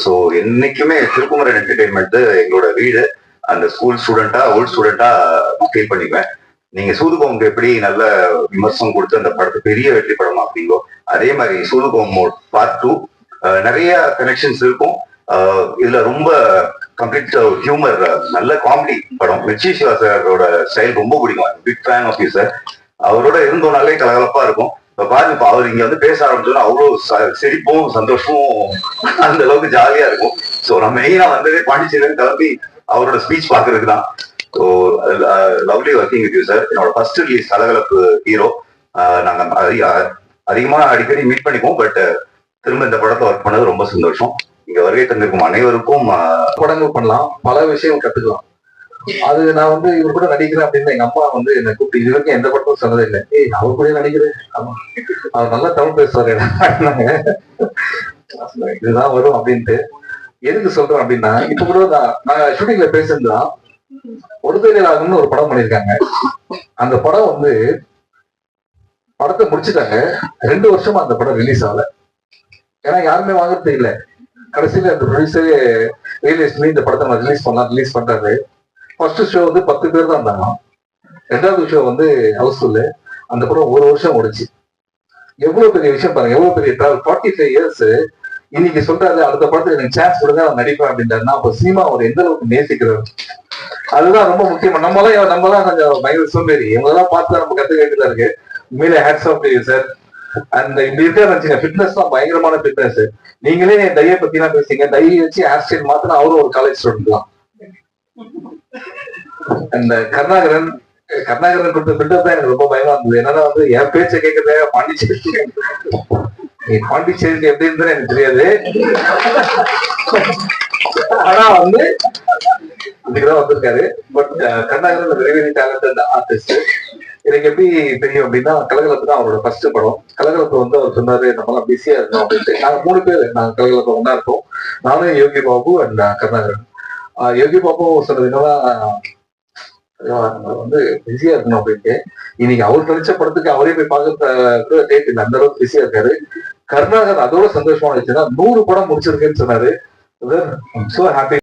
So என்னைக்குமே Thirukumaran entertainment எங்களோட வீடு. அந்த ஸ்கூல் ஸ்டூடெண்டா ஓல்ட் ஸ்டூடெண்டா ஃபீல் பண்ணிக்குவேன். நீங்க சூதுகோமுக்கு எப்படி நல்ல விமர்சனம் கொடுத்து அந்த படத்தை பெரிய வெற்றி படம் அப்படிங்கோ, அதே மாதிரி சூதுகோம் பார்ட் 2 நிறைய கனெக்ஷன்ஸ் இருக்கும். இதுல ரொம்ப கம்ப்ளீட் ஹியூமர், நல்ல காமெடி படம். மிர்ச்சி சிவா சாரோட ஸ்டைல் ரொம்ப பிடிக்கும். Big fan of you sir. அவரோட இருந்தோம்னாலே கலகலப்பா இருக்கும். இப்ப பாருங்க, இப்ப அவர் இங்க வந்து பேச ஆரம்பிச்சோன்னா அவ்வளவு சிரிப்பும் சந்தோஷமும் அந்த அளவுக்கு ஜாலியா இருக்கும். ஸோ நான் மெயினா வந்ததே பாண்டிச்சேரியில கிளம்பி அவரோட ஸ்பீச் பாக்குறதுக்கு தான். So lovely working with you sir. என்னோட ஃபர்ஸ்ட் ரிலீஸ் கலகலப்பு ஹீரோ. நாங்க அதிகமா அடிக்கடி மீட் பண்ணிப்போம். பட் திரும்ப இந்த படத்தை ஒர்க் பண்ணது ரொம்ப சந்தோஷம். இங்க வருகை தந்திருக்கும் அனைவருக்கும் படங்கள் பண்ணலாம், பல விஷயம் கத்துக்கலாம். அது நான் வந்து இவர் கூட நடிக்கிறேன் அப்படின்னு எங்க அம்மா வந்து என்னை கூப்பிட்டு இது வரைக்கும் எந்த படமும் சொன்னதே இல்லை. ஏய் அவர் கூட நடிக்கிறேன், ஆமா அவர் நல்லா தமிழ் பேசுவாரு இதுதான் வரும் அப்படின்ட்டு. எதுக்கு சொல்றேன் அப்படின்னா, இப்ப கூட நான் ஷூட்டிங்ல பேசியிருந்தான் ஒருதலையாகணும்னு ஒரு படம் பண்ணியிருக்காங்க. அந்த படம் வந்து படத்தை முடிச்சுட்டாங்க. 2 வருஷமா அந்த படம் ரிலீஸ் ஆகல. ஏன்னா யாருமே வாங்குறது இல்லை. கடைசியில அந்த ப்ரொடியூசரே ரியலைஸ் பண்ணி இந்த படத்தை நான் ரிலீஸ் பண்றாரு. ஃபர்ஸ்ட் ஷோ வந்து 10 பேர் தான் இருந்தாங்க. 2வது ஷோ வந்து ஹவுஸ்ஃபுல்லு. அந்த படம் 1 வருஷம் ஓடிச்சு. எவ்வளவு பெரிய விஷயம் பாருங்க, எவ்வளவு பெரிய டிராவல். 45 இயர்ஸ் இன்னைக்கு சொல்றாரு அடுத்த படத்துல எனக்கு சான்ஸ் கொடுங்க நான் நடிப்பேன் அப்படின்றாருன்னா அப்ப சினிமா அவர் எந்த அளவுக்கு நேசிக்கிறாரு. அதுதான் ரொம்ப முக்கியமா. நம்மலாம் கொஞ்சம் பயங்கர சோம்பேறி. இவங்கெல்லாம் பார்த்து நம்ம கத்துக்க வேண்டியதா இருக்கு. உண்மையிலே hats off to you sir. அந்த இப்படி இருக்காரு ஃபிட்னஸ் தான் பயங்கரமான ஃபிட்னஸ். நீங்களே டைய பத்தி எல்லாம் பேசுறீங்க. டையை வச்சு ஹேர் ஸ்டைல் மாத்திரம் அவரும் ஒரு காலேஜ் ஸ்டூடெண்ட் தான். அந்த கருணாகரன் கொடுத்த பில்டப் தான் எனக்கு ரொம்ப பயமா இருந்தது. என்னன்னா வந்து என் பேச்சை கேட்கறத பாண்டிச்சேரி எப்படி இருந்தாலும் எனக்கு தெரியாது. ஆனா வந்து இதுக்குதான் வந்திருக்காரு. But Karunakaran very very talented artist. எனக்கு எப்படி தெரியும் அப்படின்னா, கலகலப்பு தான் அவரோட ஃபர்ஸ்ட் படம். கலகலப்பு வந்து அவர் சொன்னாரு நம்மளாம் பிஸியா இருக்கோம் அப்படின்ட்டு. நாங்க 3 பேர் நாங்க கலகலப்பு ஒன்னா இருக்கோம். நானும் யோகி பாபு அண்ட் கருணாகரன். யோகி பாபு சொன்னது என்னன்னா வந்து பிஸியா இருக்கணும் அப்படின்ட்டு. இன்னைக்கு அவர் நடிச்ச படத்துக்கு அவரே போய் பார்க்க டேட் இல்லை, அந்த அளவுக்கு பிஸியா இருக்காரு. கருணாகரன் அதோட சந்தோஷமா இருந்துச்சுன்னா 100 படம் முடிச்சிருக்கேன்னு சொன்னாரு. So happy.